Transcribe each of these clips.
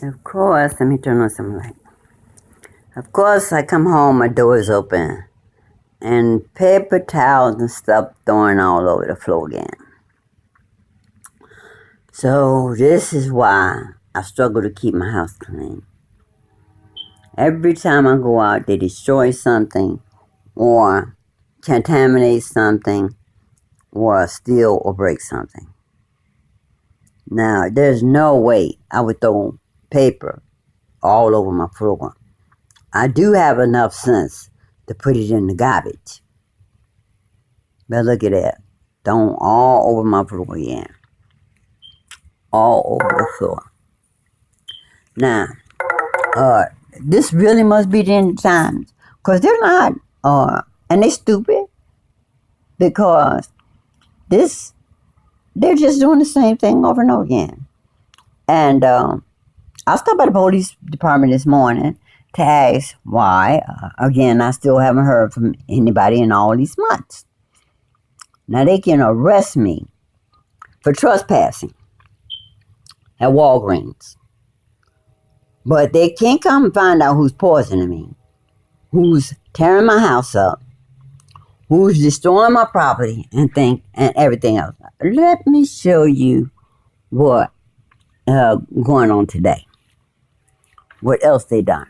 Of course, let me turn on some light. Of course, I come home, my door is open, and paper towels and stuff thrown all over the floor again. So this is why I struggle to keep my house clean. Every time I go out, they destroy something or contaminate something or steal or break something. Now, there's no way I would throw paper all over my floor. I do have enough sense to put it in the garbage. But look at that. Thrown all over my floor again. All over the floor. Now, this really must be the end of times. Because they're not, and they're stupid. Because they're just doing the same thing over and over again. And I stopped by the police department this morning to ask why. Again, I still haven't heard from anybody in all these months. Now, they can arrest me for trespassing at Walgreens. But they can't come and find out who's poisoning me, who's tearing my house up, who's destroying my property and everything else. Let me show you what going on today. What else they done?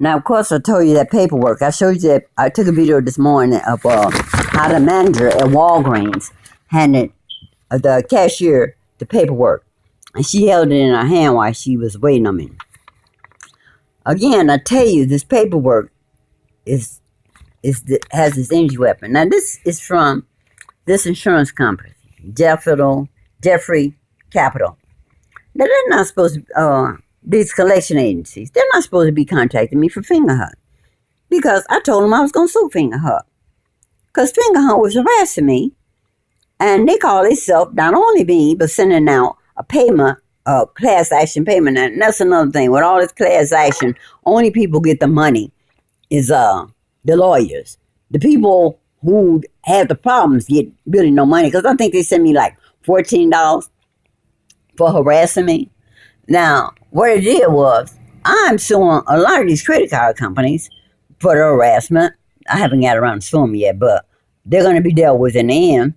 Now, of course, I told you that paperwork. I showed you that. I took a video this morning of how the manager at Walgreens handed the cashier the paperwork. And she held it in her hand while she was waiting on me. Again, I tell you, this paperwork has this energy weapon. Now, this is from this insurance company, Jeffrey Capital. Now, they're not supposed to, these collection agencies, they're not supposed to be contacting me for Fingerhut. Because I told them I was going to sue Fingerhut. Because Fingerhut was harassing me. And they call themselves not only me, but sending out a payment, class action payment. And that's another thing. With all this class action, only people get the money is the lawyers. The people who have the problems get really no money. Because I think they sent me like $14 for harassing me. Now, what it did was, I'm suing a lot of these credit card companies for the harassment. I haven't got around to suing them yet, but they're going to be dealt with in the end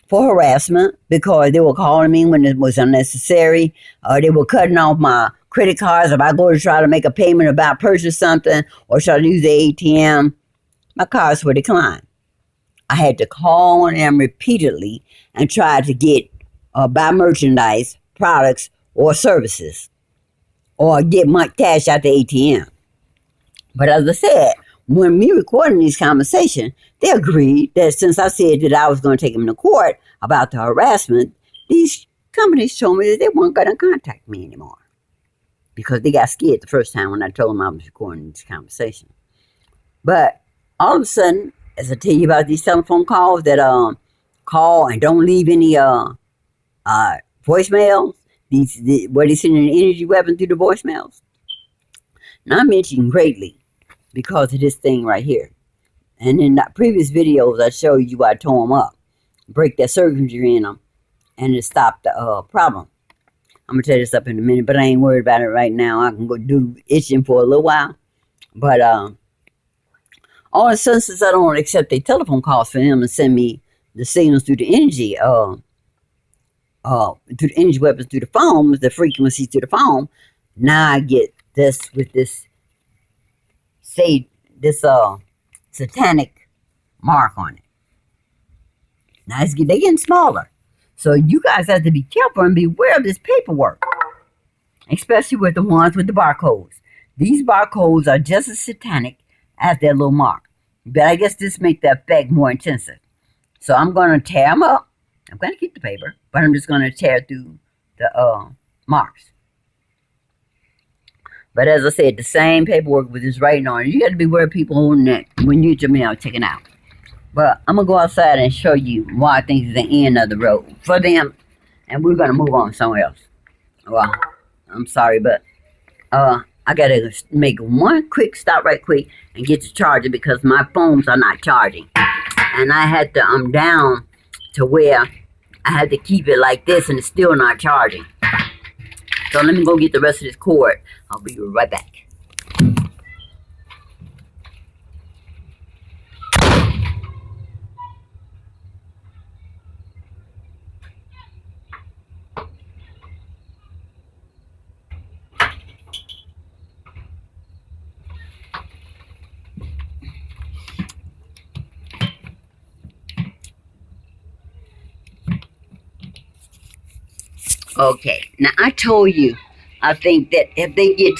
for harassment because they were calling me when it was unnecessary. They were cutting off my credit cards if I go to try to make a payment about purchase something or try to use the ATM. My cards were declined. I had to call on them repeatedly and try to get buy merchandise, products, or services, or get my cash out the ATM. But as I said, when me recording these conversations, they agreed that since I said that I was going to take them to court about the harassment, these companies told me that they weren't going to contact me anymore because they got scared the first time when I told them I was recording this conversation. But all of a sudden, as I tell you about these telephone calls that call and don't leave any voicemails, where they send an energy weapon through the voicemails. Now, I'm mentioning greatly because of this thing right here. And in the previous videos, I showed you I tore them up, break that circuitry in them, and it stopped the problem. I'm going to tell this up in a minute, but I ain't worried about it right now. I can go do itching for a little while. But all of a sudden, since I don't accept their telephone calls for them to send me the signals through the energy, through the energy weapons through the phone, the frequency through the phone, now I get this with this satanic mark on it. Now they're getting smaller. So you guys have to be careful and beware of this paperwork, especially with the ones with the barcodes. These barcodes are just as satanic as their little mark. But I guess this makes the effect more intensive. So I'm going to tear them up. I'm going to keep the paper, but I'm just going to tear through the marks. But as I said, the same paperwork with this writing on it. You got to beware of people holding that when you get your mail taken out. But I'm going to go outside and show you why I think it's the end of the road for them. And we're going to move on somewhere else. Well, I'm sorry, but I got to make one quick stop right quick and get the charger because my phones are not charging. And I had to, I'm down to where I had to keep it like this and it's still not charging. So let me go get the rest of this cord. I'll be right back. Okay, now I told you, I think that if we get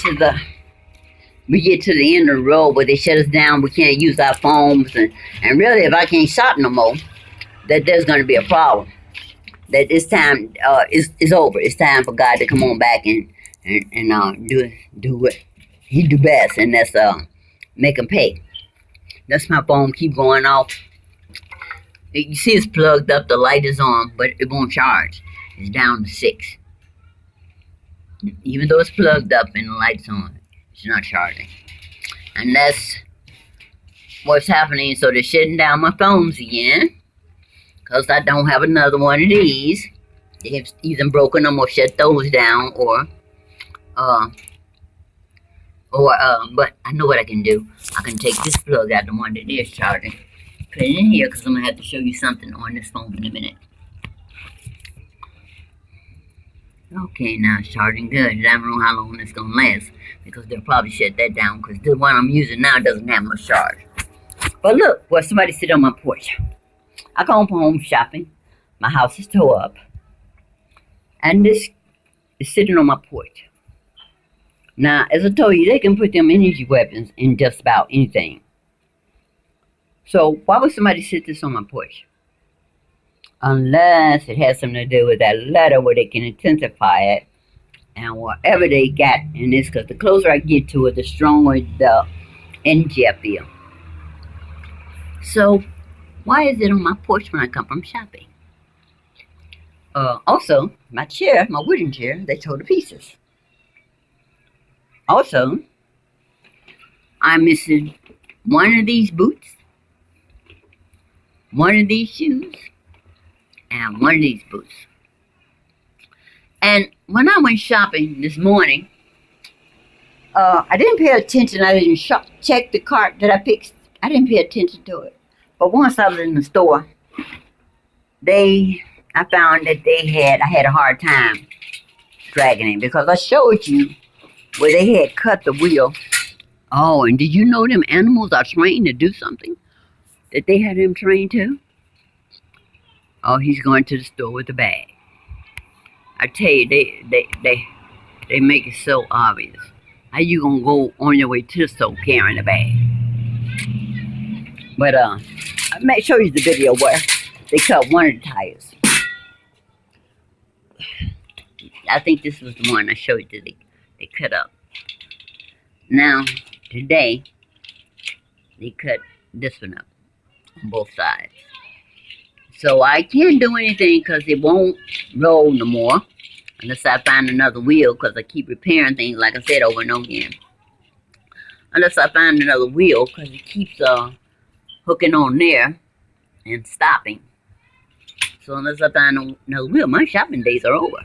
to the end of the road where they shut us down, we can't use our phones, and really if I can't shop no more, that there's going to be a problem. That this time is over. It's time for God to come on back and do what He do best, and that's make them pay. That's my phone keep going off. You see it's plugged up, the light is on, but it won't charge. It's down to 6. Even though it's plugged up and the light's on, it's not charging. And that's what's happening. So they're shutting down my phones again, because I don't have another one of these. They have either broken them or shut those down, but I know what I can do. I can take this plug out, the one that is charging, put it in here, because I'm going to have to show you something on this phone in a minute. Okay, now it's charging good. I don't know how long it's going to last, because they'll probably shut that down, because the one I'm using now doesn't have much charge. But look, well, somebody sit on my porch. I come home shopping. My house is tore up. And this is sitting on my porch. Now, as I told you, they can put them energy weapons in just about anything. So why would somebody sit this on my porch? Unless it has something to do with that letter where they can intensify it and whatever they got in this, because the closer I get to it, the stronger the energy I feel. So why is it on my porch when I come from shopping? Also, my chair, my wooden chair, they tore to pieces. Also, I'm missing one of these boots, one of these shoes, and one of these boots. And when I went shopping this morning, I didn't pay attention. I didn't check the cart that I picked. I didn't pay attention to it. But once I was in the store, I found that I had a hard time dragging it, because I showed you where they had cut the wheel. Oh, and did you know them animals are trained to do something that they had them trained to? Oh, he's going to the store with the bag. I tell you, they make it so obvious. How you gonna go on your way to the store carrying a bag? But I may show you the video where they cut one of the tires. I think this was the one I showed you that they cut up. Now, today, they cut this one up on both sides. So I can't do anything because it won't roll no more unless I find another wheel, because I keep repairing things, like I said, over and over again. Unless I find another wheel, because it keeps hooking on there and stopping. So unless I find another wheel, my shopping days are over.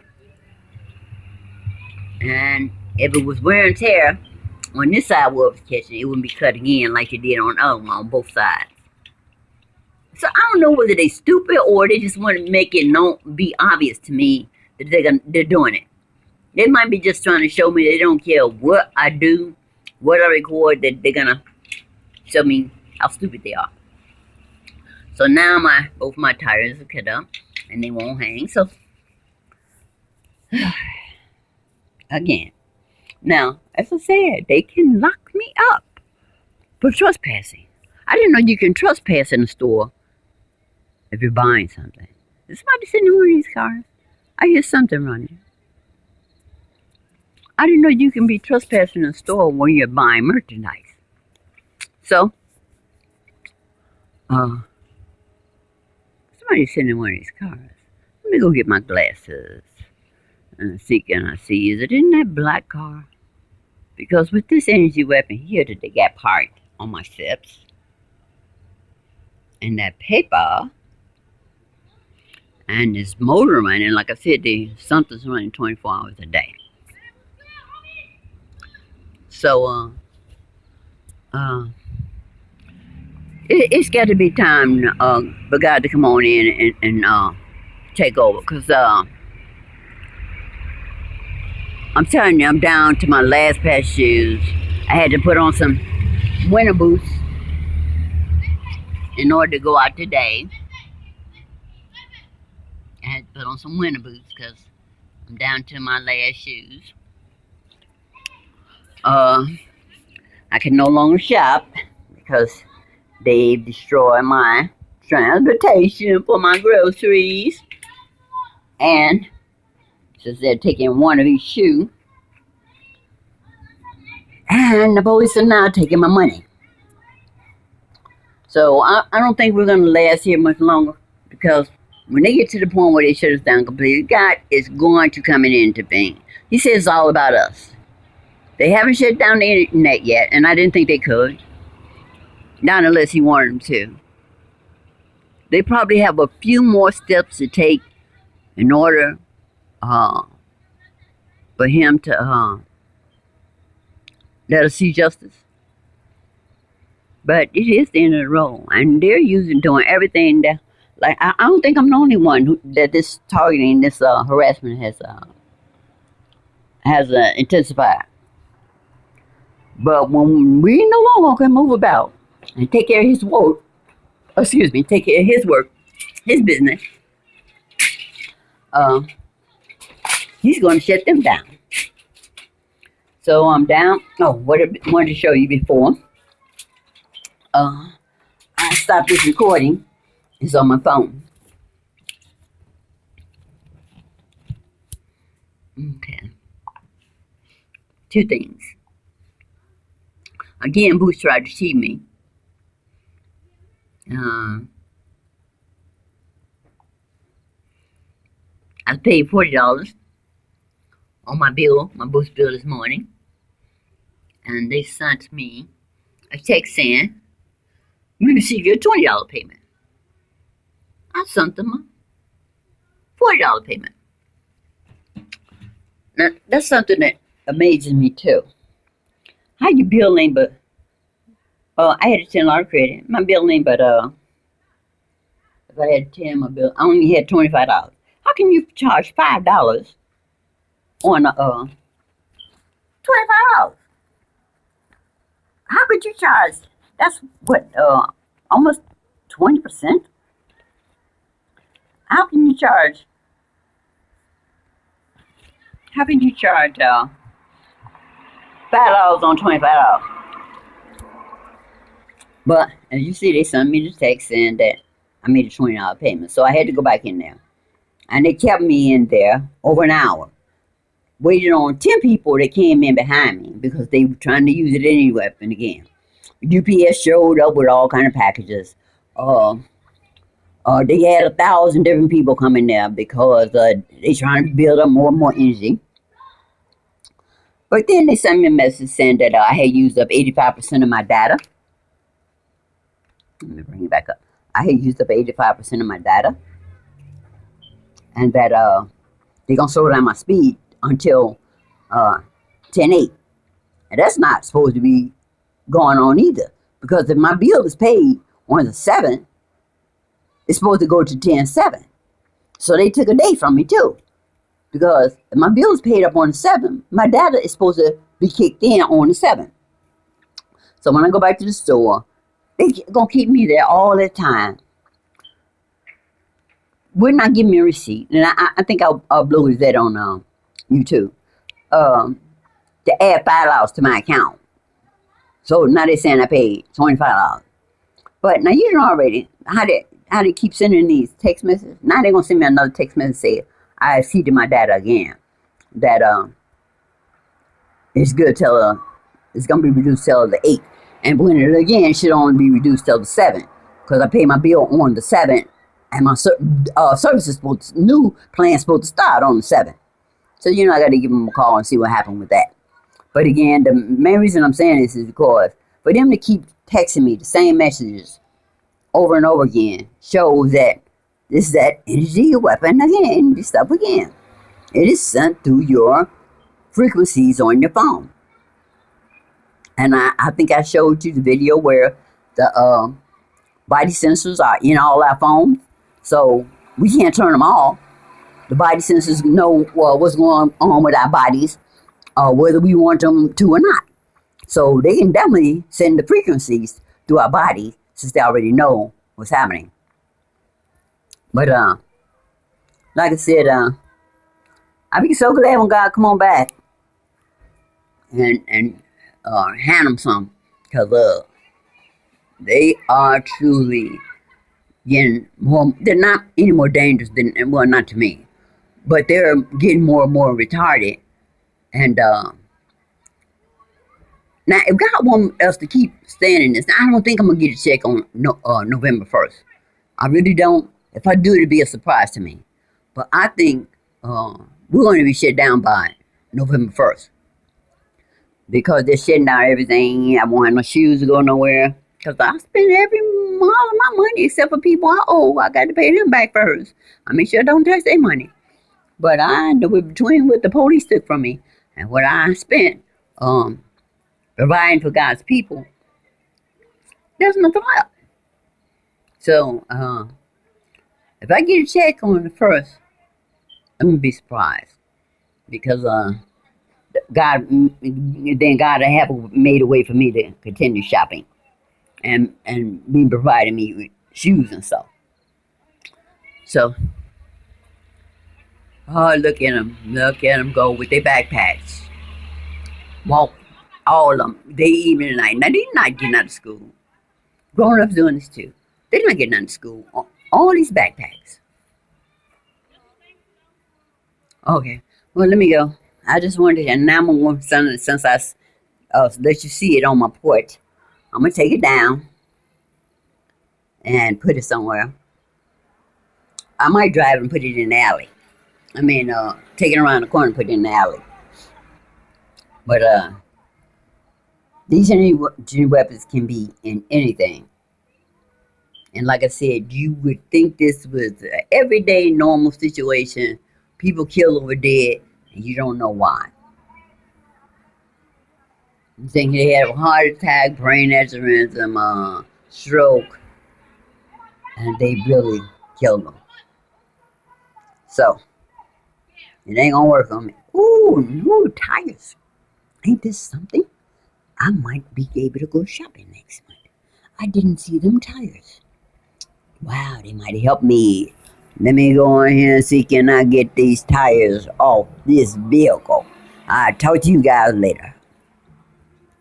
And if it was wear and tear on this side where it was catching, it wouldn't be cut again like it did on the other one on both sides. So I don't know whether they stupid or they just want to make it be obvious to me that they're doing it. They might be just trying to show me they don't care what I do, what I record, that they're gonna show me how stupid they are. So now both my tires are cut up and they won't hang. So again, now as I said, they can lock me up for trespassing. I didn't know you can trespass in a store if you're buying something. Is somebody sitting in one of these cars? I hear something running. I didn't know you can be trespassing in a store when you're buying merchandise. So, somebody's sitting in one of these cars. Let me go get my glasses and see, can I see, is it in that black car? Because with this energy weapon here that they got parked on my steps, and that paper, and this motor running, like I said, something's running 24 hours a day. So, uh, it's got to be time for God to come on in and take over. Because I'm telling you, I'm down to my last pair of shoes. I had to put on some winter boots in order to go out today. I had to put on some winter boots because I'm down to my last shoes. I can no longer shop because they've destroyed my transportation for my groceries. And since they're taking one of each shoe, and the police are now taking my money. So I don't think we're going to last here much longer, because when they get to the point where they shut us down completely, God is going to come in and intervene. He says it's all about us. They haven't shut down the internet yet, and I didn't think they could. Not unless he wanted them to. They probably have a few more steps to take in order for him to let us see justice. But it is the end of the road, and they're doing everything that, like, I don't think I'm the only one that this targeting, this harassment has intensified. But when we no longer can move about and take care of his work, take care of his work, his business, he's going to shut them down. So I'm down. Oh, what I wanted to show you before. I stopped this recording. It's on my phone. Okay. Two things. Again, Boots tried to cheat me. I paid $40 on my bill, my Boots bill this morning. And they sent me a check saying, you received your $20 payment. I sent them a $40 payment. Now, that's something that amazes me too. How you billing, but I had a $10 credit. My billing, but if I had 10, my bill, I only had $25. How can you charge $5 on $25? How could you charge? That's what, almost 20%. How can you charge? How can you charge $5 on $25? But as you see, they sent me the text saying that I made a $20 payment, so I had to go back in there, and they kept me in there over an hour, waiting on 10 people that came in behind me because they were trying to use it as any weapon again. UPS showed up with all kind of packages. They had 1,000 different people coming there because they trying to build up more and more energy. But then they sent me a message saying that I had used up 85% of my data. Let me bring it back up. I had used up 85% of my data, and that they're gonna slow down my speed until 10/8, and that's not supposed to be going on either, because if my bill is paid on the 7th, it's supposed to go to 10/7. So they took a day from me too, because if my bill is paid up on the 7th, my data is supposed to be kicked in on the 7th. So when I go back to the store, they're gonna keep me there all the time. Would not give me a receipt, and I think I'll upload that on YouTube, to add $5 to my account. So now they're saying I paid $25. But now you know already how they keep sending these text messages. Now they're gonna send me another text message saying I exceeded my data again. That it's good till it's gonna be reduced till the 8th, and when it again should only be reduced till the 7th, because I paid my bill on the 7th, and my service is new plan supposed to start on the 7th. So you know I got to give them a call and see what happened with that. But again, the main reason I'm saying this is because for them to keep texting me the same messages over and over again shows that this is that energy weapon again, this stuff again. It is sent through your frequencies on your phone. And I think I showed you the video where the body sensors are in all our phones. So we can't turn them off. The body sensors know what's going on with our bodies, whether we want them to or not. So they can definitely send the frequencies through our bodies since they already know what's happening. But like I said, I be so glad when God come on back and hand them some, because they are truly getting more. They're not any more dangerous than, well, not to me, but they're getting more and more retarded. And now, if God wants us to keep staying in this, I don't think I'm gonna get a check on November 1st. I really don't. If I do, it'll be a surprise to me. But I think we're going to be shut down by November 1st because they're shutting down everything. I won't have no shoes to go nowhere because I spend all of my money except for people I owe. I got to pay them back first. I make sure I don't touch their money. But I know between what the police took from me and what I spent providing for God's people, there's nothing left. So if I get a check on the 1st, I'm gonna be surprised because God will have made a way for me to continue shopping and be providing me with shoes and stuff. So, look at them go with their backpacks, walk, all of them. They even at night. Now they're not getting out of school. Grown ups doing this too. They're not getting out of school. All these backpacks. Okay, well, let me go. I just wanted to, and now I'm going to, since I let you see it on my porch, I'm going to take it down and put it somewhere. I might drive and put it in the alley. I mean, take it around the corner and put it in the alley. But these energy weapons can be in anything. And like I said, you would think this was an everyday normal situation. People kill over dead, and you don't know why. You think they had a heart attack, brain aneurysm, stroke, and they really killed them. So, it ain't gonna work on me. Ooh, tires. Ain't this something? I might be able to go shopping next month. I didn't see them tires. Wow, they might help me. Let me go in here and see, can I get these tires off this vehicle? I'll talk to you guys later.